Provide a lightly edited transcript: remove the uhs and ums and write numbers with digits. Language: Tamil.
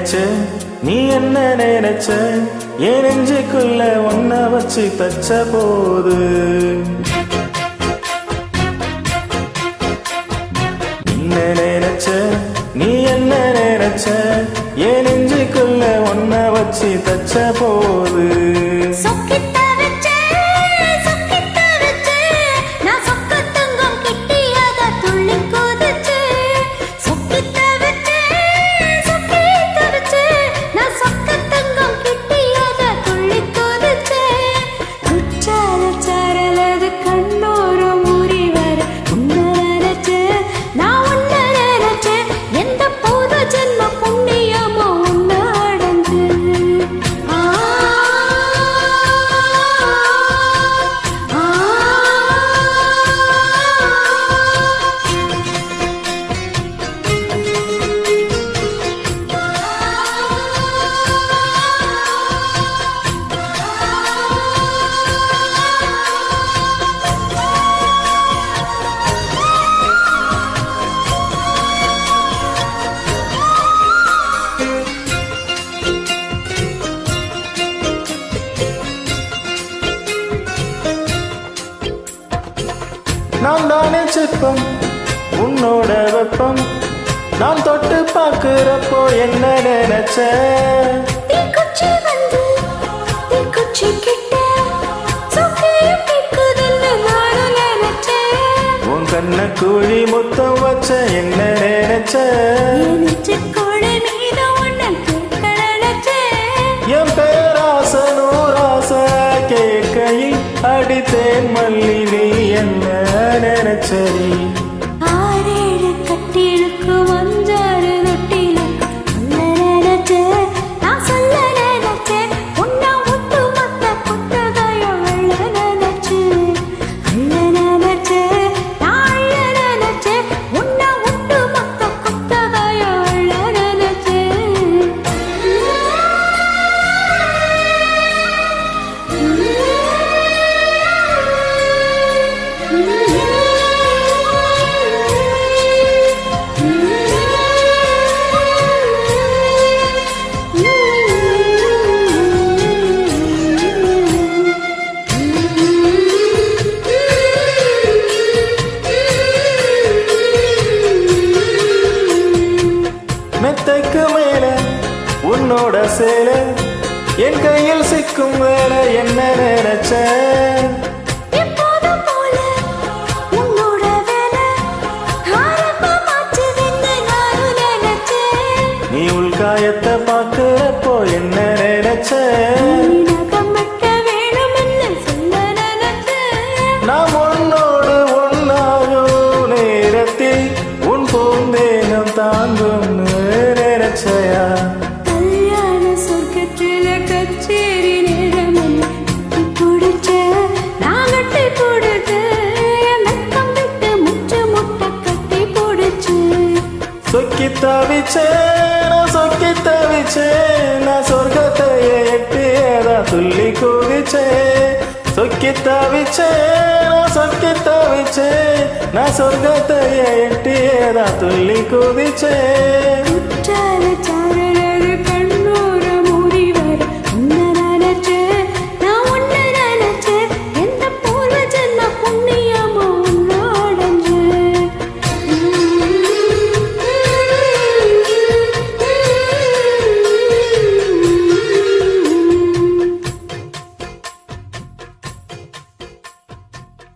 நினைச்ச நீ என்ன நினைச்ச என் நெஞ்சுக்குள்ள ஒன்ன வச்சு தச்ச போது என்ன நினைச்ச நீ என்ன நினைச்ச என் நெஞ்சுக்குள்ள ஒன்ன வச்சு தச்ச போது நான் தானே சிற்பம் உன்னோட வெப்பம் நான் தொட்டு பார்க்கிறப்போ என்ன நினைச்ச உன் கண்ண கூழி முத்தம் வச்ச என்ன நினைச்ச என் பேராச நூராச கேட்கையில் அடித்தேன் மல்லி நீ என்ன நினைச்சரி ஆறேழு கட்டிலுக்கு வஞ்சாறு ரொட்டிலுக்கு நினைச்ச நான் சொல்ல நினைச்சேன் உன்னை ஒட்டு மொத்த புத்தகையோ அள்ள நினைச்சேன் நான் அள்ள நினைச்சேன் உன்னை ஒட்டு மொத்த புத்தகையோ அள்ள மெத்தைக்கு மேல உன்னோட சேல என் கையில் சிக்கும் வேலை என்ன நினைச்ச நீ உள்காயத்தை பார்க்கிறப்போ என்ன நினைச்ச நாம் உன்னோடு ஒன்னாகும் நேரத்தில் உன் பூந்தேனம் தாங்கும் நினைச்சையா கல்யாண சொர்க்கத்தில கச்சேரி நேரம் பிடிச்ச நாகட்டி போடுது மெத்தம் விட்டு முச்சு முட்டை கட்டி போடுச்சு சொக்கி தவிச்சே நான் சொக்கி தவிச்சே நான் சொர்க்கத்தையே எட்டியதா துள்ளி குதிச்சே சொக்கி தவிச்சே நான் சொக்கி தவிச்சே நான் சொர்க்கத்தையே எட்டியதா துள்ளி குதிச்சே